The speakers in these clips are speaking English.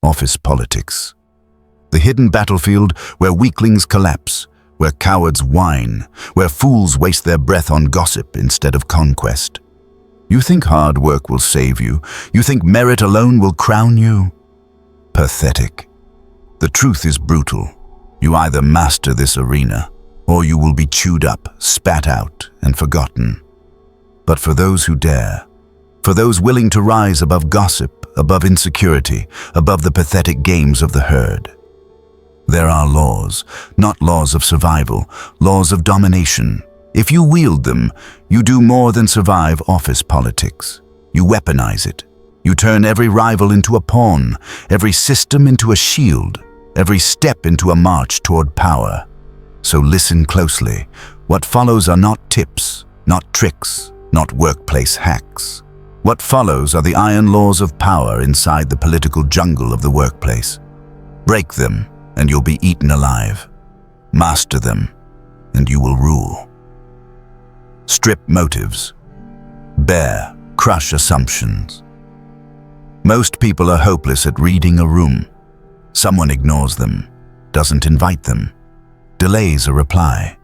Office politics. The hidden battlefield where weaklings collapse, where cowards whine, where fools waste their breath on gossip instead of conquest. You think hard work will save you? You think merit alone will crown you? Pathetic. The truth is brutal. You either master this arena, or you will be chewed up, spat out, and forgotten. But for those who dare, for those willing to rise above gossip, above insecurity, above the pathetic games of the herd, there are laws, not laws of survival, laws of domination. If you wield them, you do more than survive office politics. You weaponize it. You turn every rival into a pawn, every system into a shield, every step into a march toward power. So listen closely. What follows are not tips, not tricks, not workplace hacks. What follows are the iron laws of power inside the political jungle of the workplace. Break them, and you'll be eaten alive. Master them, and you will rule. Strip motives. Bare, crush assumptions. Most people are hopeless at reading a room. Someone ignores them, doesn't invite them, delays a reply.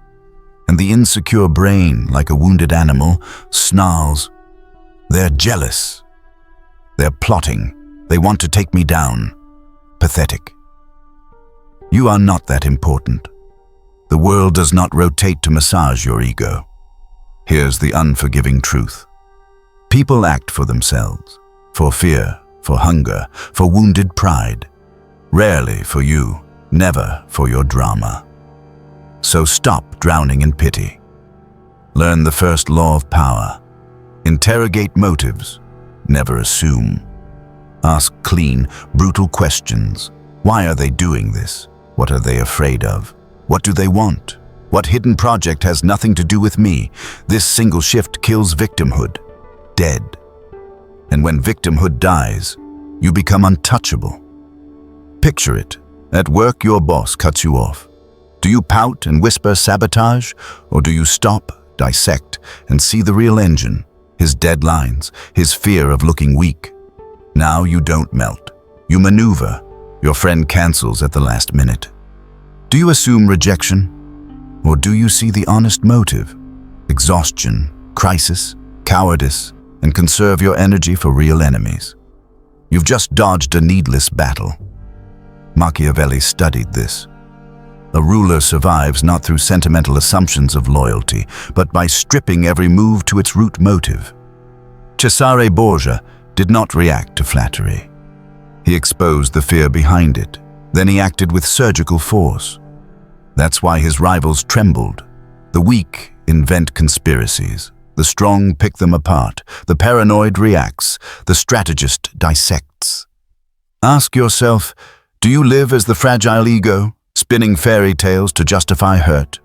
And the insecure brain, like a wounded animal, snarls. They're jealous. They're plotting. They want to take me down. Pathetic. You are not that important. The world does not rotate to massage your ego. Here's the unforgiving truth. People act for themselves, for fear, for hunger, for wounded pride. Rarely for you, never for your drama. So stop drowning in pity. Learn the first law of power. Interrogate motives, never assume. Ask clean, brutal questions. Why are they doing this? What are they afraid of? What do they want? What hidden project has nothing to do with me? This single shift kills victimhood. Dead. And when victimhood dies, you become untouchable. Picture it. At work, your boss cuts you off. Do you pout and whisper sabotage? Or do you stop, dissect, and see the real engine? His deadlines, his fear of looking weak. Now you don't melt. You maneuver. Your friend cancels at the last minute. Do you assume rejection? Or do you see the honest motive? Exhaustion, crisis, cowardice, and conserve your energy for real enemies. You've just dodged a needless battle. Machiavelli studied this. A ruler survives not through sentimental assumptions of loyalty, but by stripping every move to its root motive. Cesare Borgia did not react to flattery. He exposed the fear behind it. Then he acted with surgical force. That's why his rivals trembled. The weak invent conspiracies. The strong pick them apart. The paranoid reacts. The strategist dissects. Ask yourself, do you live as the fragile ego, spinning fairy tales to justify hurt?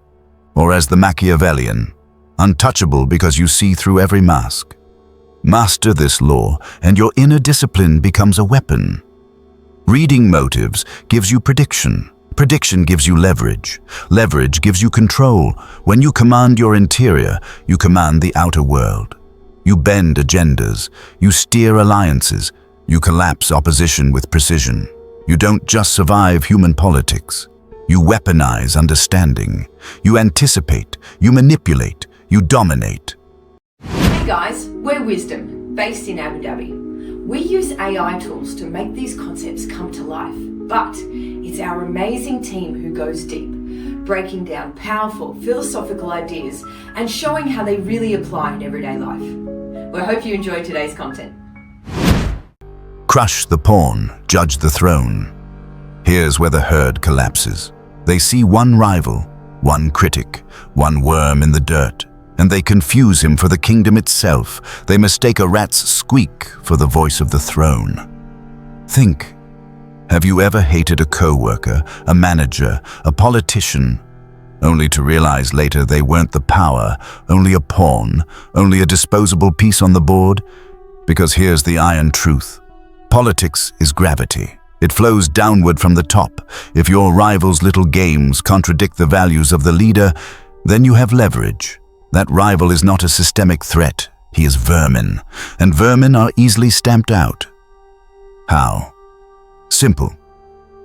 Or as the Machiavellian, untouchable because you see through every mask? Master this law, and your inner discipline becomes a weapon. Reading motives gives you prediction. Prediction gives you leverage. Leverage gives you control. When you command your interior, you command the outer world. You bend agendas. You steer alliances. You collapse opposition with precision. You don't just survive human politics. You weaponize understanding. You anticipate. You manipulate. You dominate. Hey guys, we're Wisdom, based in Abu Dhabi. We use AI tools to make these concepts come to life, but it's our amazing team who goes deep, breaking down powerful philosophical ideas and showing how they really apply in everyday life. We hope you enjoyed today's content. Crush the pawn, judge the throne. Here's where the herd collapses. They see one rival, one critic, one worm in the dirt, and they confuse him for the kingdom itself. They mistake a rat's squeak for the voice of the throne. Think. Have you ever hated a co-worker, a manager, a politician, only to realize later they weren't the power, only a pawn, only a disposable piece on the board? Because here's the iron truth. Politics is gravity. It flows downward from the top. If your rival's little games contradict the values of the leader, then you have leverage. That rival is not a systemic threat. He is vermin, and vermin are easily stamped out. How? Simple.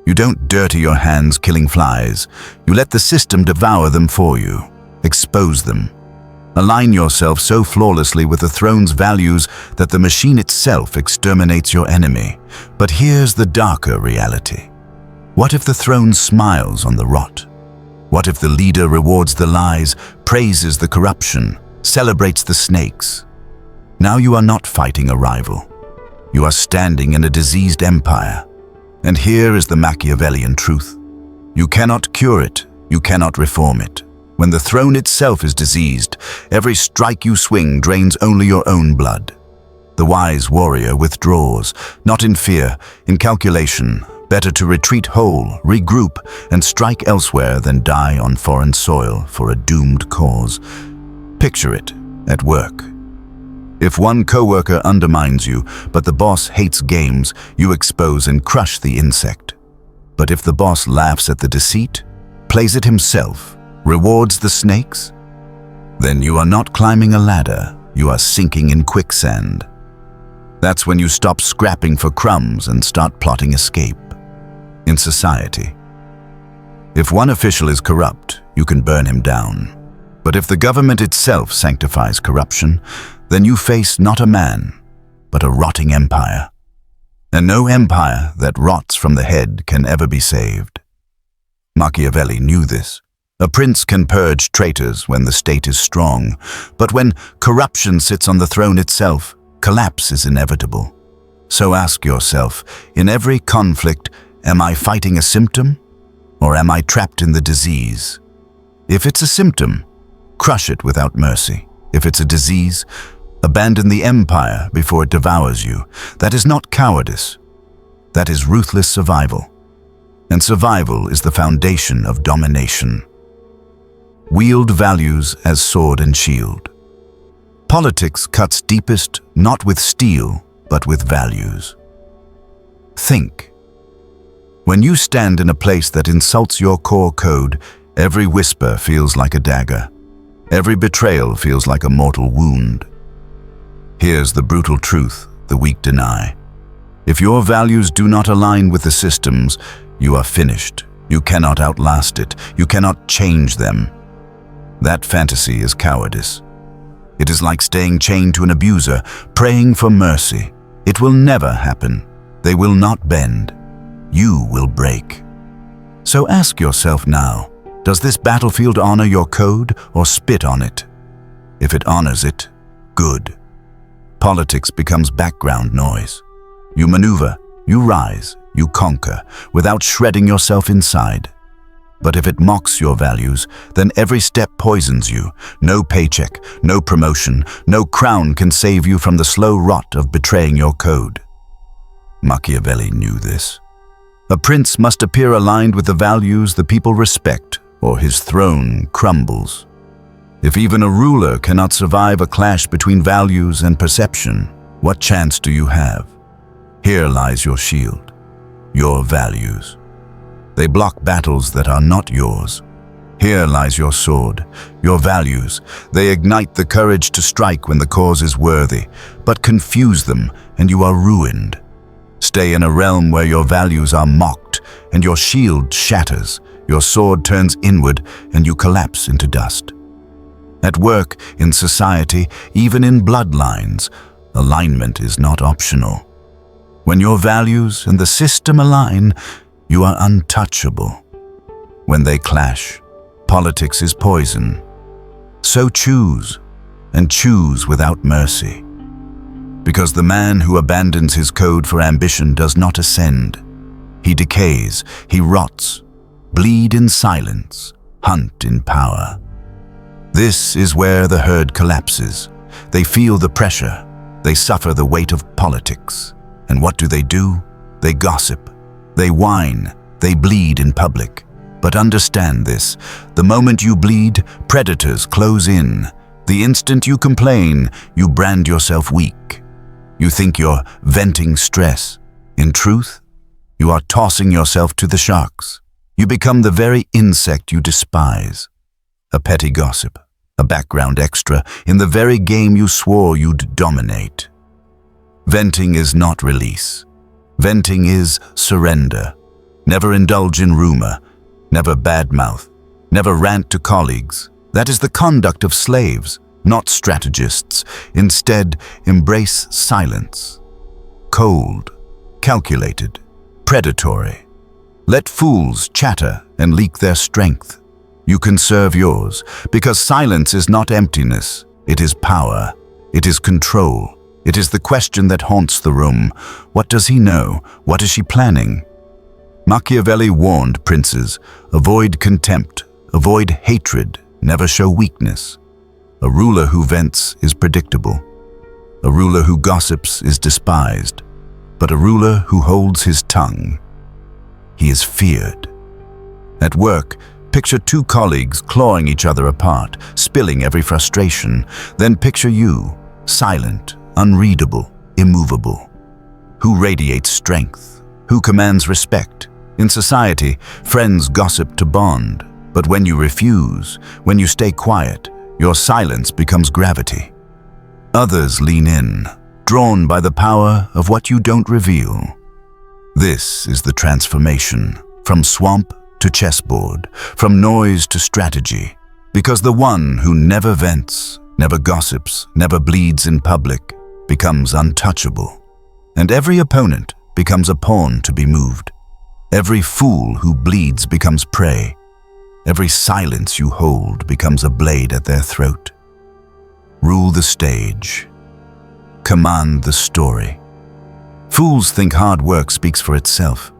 You don't dirty your hands killing flies. You let the system devour them for you. Expose them. Align yourself so flawlessly with the throne's values that the machine itself exterminates your enemy. But here's the darker reality. What if the throne smiles on the rot? What if the leader rewards the lies, praises the corruption, celebrates the snakes? Now you are not fighting a rival. You are standing in a diseased empire. And here is the Machiavellian truth. You cannot cure it, you cannot reform it. When the throne itself is diseased, every strike you swing drains only your own blood. The wise warrior withdraws, not in fear, in calculation. Better to retreat whole, regroup, and strike elsewhere than die on foreign soil for a doomed cause. Picture it at work. If one coworker undermines you, but the boss hates games, you expose and crush the insect. But if the boss laughs at the deceit, plays it himself, rewards the snakes, then you are not climbing a ladder, you are sinking in quicksand. That's when you stop scrapping for crumbs and start plotting escape. In society, if one official is corrupt, you can burn him down. But if the government itself sanctifies corruption, then you face not a man, but a rotting empire. And no empire that rots from the head can ever be saved. Machiavelli knew this. A prince can purge traitors when the state is strong, but when corruption sits on the throne itself, collapse is inevitable. So ask yourself, in every conflict, am I fighting a symptom, or am I trapped in the disease? If it's a symptom, crush it without mercy. If it's a disease, abandon the empire before it devours you. That is not cowardice. That is ruthless survival. And survival is the foundation of domination. Wield values as sword and shield. Politics cuts deepest not with steel, but with values. Think. When you stand in a place that insults your core code, every whisper feels like a dagger. Every betrayal feels like a mortal wound. Here's the brutal truth the weak deny. If your values do not align with the system's, you are finished. You cannot outlast it. You cannot change them. That fantasy is cowardice. It is like staying chained to an abuser, praying for mercy. It will never happen. They will not bend. You will break. So ask yourself now, does this battlefield honor your code or spit on it? If it honors it, good. Politics becomes background noise. You maneuver, you rise, you conquer, without shredding yourself inside. But if it mocks your values, then every step poisons you. No paycheck, no promotion, no crown can save you from the slow rot of betraying your code. Machiavelli knew this. A prince must appear aligned with the values the people respect, or his throne crumbles. If even a ruler cannot survive a clash between values and perception, what chance do you have? Here lies your shield, your values. They block battles that are not yours. Here lies your sword, your values. They ignite the courage to strike when the cause is worthy, but confuse them and you are ruined. Stay in a realm where your values are mocked and your shield shatters, your sword turns inward and you collapse into dust. At work, in society, even in bloodlines, alignment is not optional. When your values and the system align, you are untouchable. When they clash, politics is poison. So choose, and choose without mercy. Because the man who abandons his code for ambition does not ascend. He decays, he rots, bleed in silence, hunt in power. This is where the herd collapses. They feel the pressure. They suffer the weight of politics. And what do? They gossip. They whine. They bleed in public. But understand this. The moment you bleed, predators close in. The instant you complain, you brand yourself weak. You think you're venting stress. In truth, you are tossing yourself to the sharks. You become the very insect you despise. A petty gossip, a background extra in the very game you swore you'd dominate. Venting is not release. Venting is surrender. Never indulge in rumor. Never badmouth. Never rant to colleagues. That is the conduct of slaves, not strategists. Instead, embrace silence. Cold, calculated, predatory. Let fools chatter and leak their strength. You conserve yours, because silence is not emptiness. It is power. It is control. It is the question that haunts the room. What does he know? What is she planning? Machiavelli warned princes, avoid contempt, avoid hatred, never show weakness. A ruler who vents is predictable. A ruler who gossips is despised. But a ruler who holds his tongue, he is feared. At work, picture two colleagues clawing each other apart, spilling every frustration. Then picture you, silent, unreadable, immovable. Who radiates strength? Who commands respect? In society, friends gossip to bond. But when you refuse, when you stay quiet, your silence becomes gravity. Others lean in, drawn by the power of what you don't reveal. This is the transformation, from swamp to chessboard, from noise to strategy, because the one who never vents, never gossips, never bleeds in public, becomes untouchable. And every opponent becomes a pawn to be moved. Every fool who bleeds becomes prey. Every silence you hold becomes a blade at their throat. Rule the stage. Command the story. Fools think hard work speaks for itself.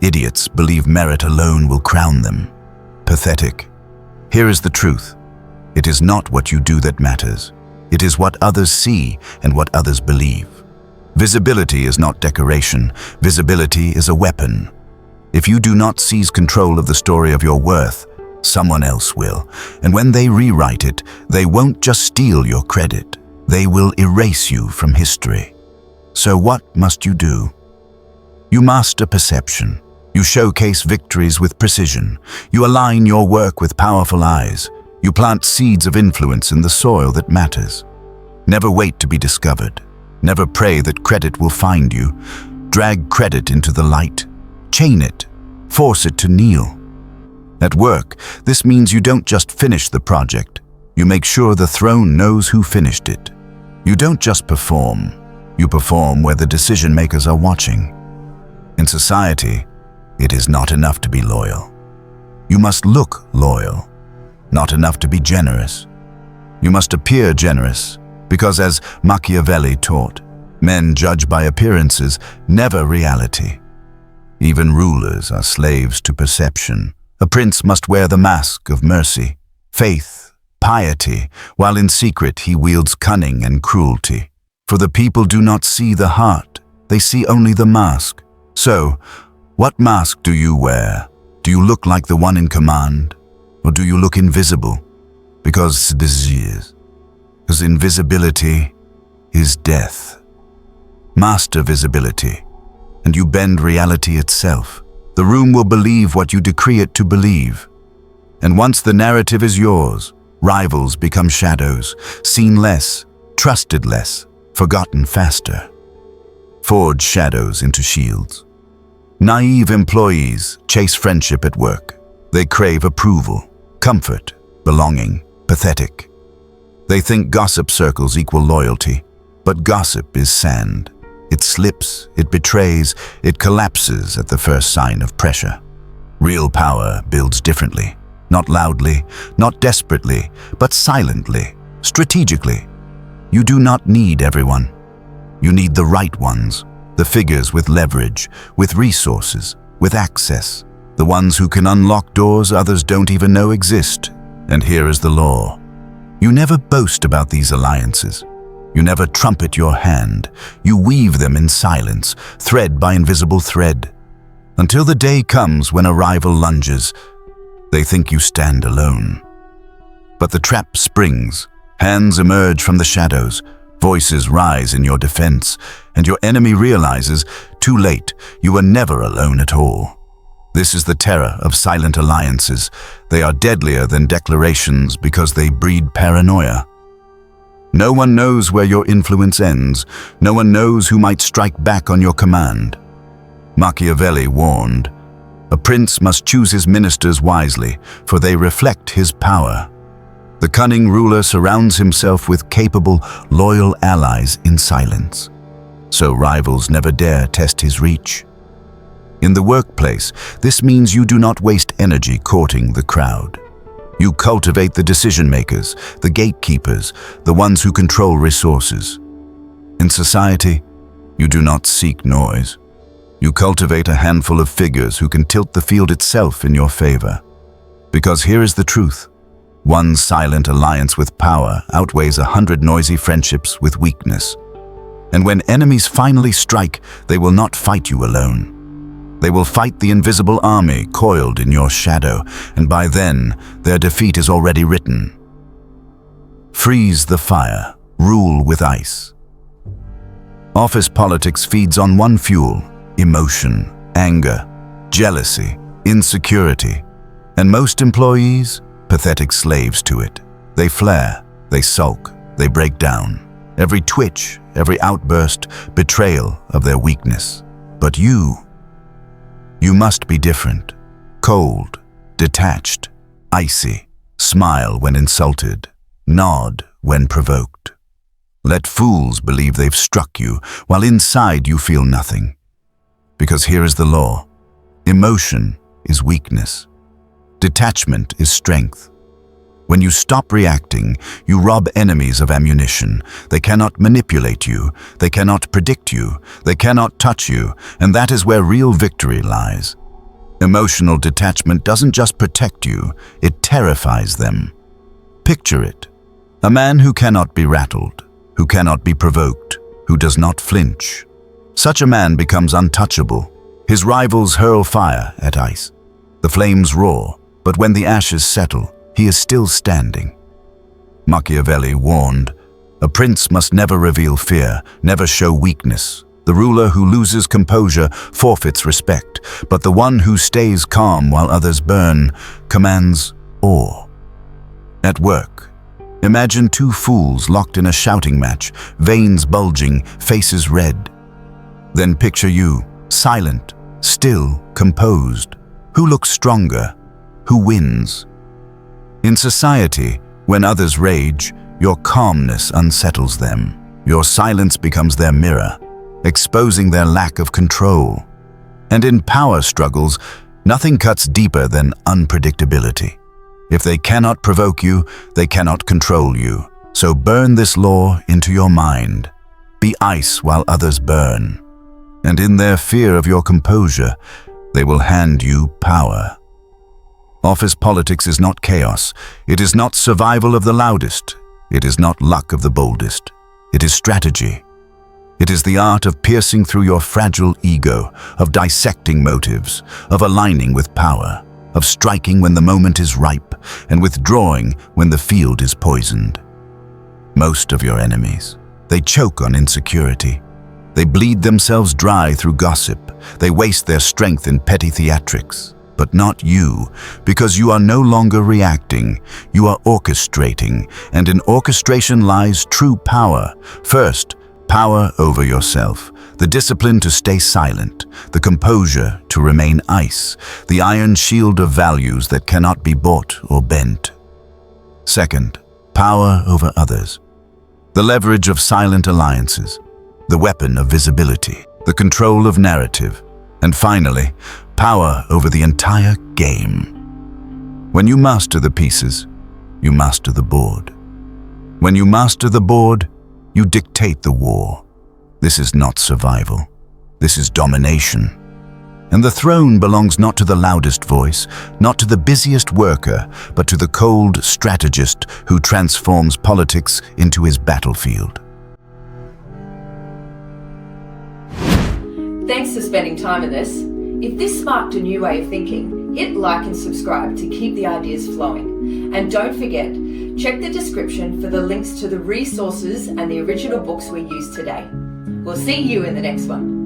Idiots believe merit alone will crown them. Pathetic. Here is the truth. It is not what you do that matters. It is what others see and what others believe. Visibility is not decoration. Visibility is a weapon. If you do not seize control of the story of your worth, someone else will. And when they rewrite it, they won't just steal your credit. They will erase you from history. So what must you do? You master perception. You showcase victories with precision. You align your work with powerful eyes. You plant seeds of influence in the soil that matters. Never wait to be discovered. Never pray that credit will find you. Drag credit into the light. Chain it. Force it to kneel. At work, this means you don't just finish the project. You make sure the throne knows who finished it. You don't just perform. You perform where the decision makers are watching. In society, it is not enough to be loyal. You must look loyal. Not enough to be generous. You must appear generous, because as Machiavelli taught, men judge by appearances, never reality. Even rulers are slaves to perception. A prince must wear the mask of mercy, faith, piety, while in secret he wields cunning and cruelty. For the people do not see the heart, they see only the mask. So, what mask do you wear? Do you look like the one in command? Or do you look invisible? Because invisibility is death. Master visibility, and you bend reality itself. The room will believe what you decree it to believe. And once the narrative is yours, rivals become shadows, seen less, trusted less, forgotten faster. Forge shadows into shields. Naive employees chase friendship at work. They crave approval, comfort, belonging, pathetic. They think gossip circles equal loyalty, but gossip is sand. It slips, it betrays, it collapses at the first sign of pressure. Real power builds differently, not loudly, not desperately, but silently, strategically. You do not need everyone. You need the right ones, the figures with leverage, with resources, with access, the ones who can unlock doors others don't even know exist. And here is the law. You never boast about these alliances. You never trumpet your hand. You weave them in silence, thread by invisible thread. Until the day comes when a rival lunges, they think you stand alone. But the trap springs. Hands emerge from the shadows. Voices rise in your defense, and your enemy realizes, too late, you were never alone at all. This is the terror of silent alliances. They are deadlier than declarations because they breed paranoia. No one knows where your influence ends. No one knows who might strike back on your command. Machiavelli warned, "A prince must choose his ministers wisely, for they reflect his power." The cunning ruler surrounds himself with capable, loyal allies in silence, so rivals never dare test his reach. In the workplace, this means you do not waste energy courting the crowd. You cultivate the decision-makers, the gatekeepers, the ones who control resources. In society, you do not seek noise. You cultivate a handful of figures who can tilt the field itself in your favor. Because here is the truth. One silent alliance with power outweighs 100 noisy friendships with weakness. And when enemies finally strike, they will not fight you alone. They will fight the invisible army coiled in your shadow, and by then, their defeat is already written. Freeze the fire, rule with ice. Office politics feeds on one fuel: emotion, anger, jealousy, insecurity. And most employees, pathetic slaves to it. They flare, they sulk, they break down. Every twitch, every outburst, betrayal of their weakness. But you must be different. Cold, detached, icy. Smile when insulted. Nod when provoked. Let fools believe they've struck you, while inside you feel nothing. Because here is the law. Emotion is weakness. Detachment is strength. When you stop reacting, you rob enemies of ammunition. They cannot manipulate you, they cannot predict you, they cannot touch you, and that is where real victory lies. Emotional detachment doesn't just protect you, it terrifies them. Picture it. A man who cannot be rattled, who cannot be provoked, who does not flinch. Such a man becomes untouchable. His rivals hurl fire at ice. The flames roar, but when the ashes settle, he is still standing. Machiavelli warned, "A prince must never reveal fear, never show weakness. The ruler who loses composure forfeits respect, but the one who stays calm while others burn commands awe." At work, imagine two fools locked in a shouting match, veins bulging, faces red. Then picture you, silent, still, composed. Who looks stronger? Who wins? In society, when others rage, your calmness unsettles them. Your silence becomes their mirror, exposing their lack of control. And in power struggles, nothing cuts deeper than unpredictability. If they cannot provoke you, they cannot control you. So burn this law into your mind. Be ice while others burn. And in their fear of your composure, they will hand you power. Office politics is not chaos. It is not survival of the loudest. It is not luck of the boldest. It is strategy. It is the art of piercing through your fragile ego, of dissecting motives, of aligning with power, of striking when the moment is ripe, and withdrawing when the field is poisoned. Most of your enemies, they choke on insecurity. They bleed themselves dry through gossip. They waste their strength in petty theatrics. But not you, because you are no longer reacting, you are orchestrating, and in orchestration lies true power. First, power over yourself, the discipline to stay silent, the composure to remain ice, the iron shield of values that cannot be bought or bent. Second, power over others, the leverage of silent alliances, the weapon of visibility, the control of narrative, and finally, power over the entire game. When you master the pieces, you master the board. When you master the board, you dictate the war. This is not survival. This is domination. And the throne belongs not to the loudest voice, not to the busiest worker, but to the cold strategist who transforms politics into his battlefield. Thanks for spending time with us. If this sparked a new way of thinking, hit like and subscribe to keep the ideas flowing. And don't forget, check the description for the links to the resources and the original books we used today. We'll see you in the next one.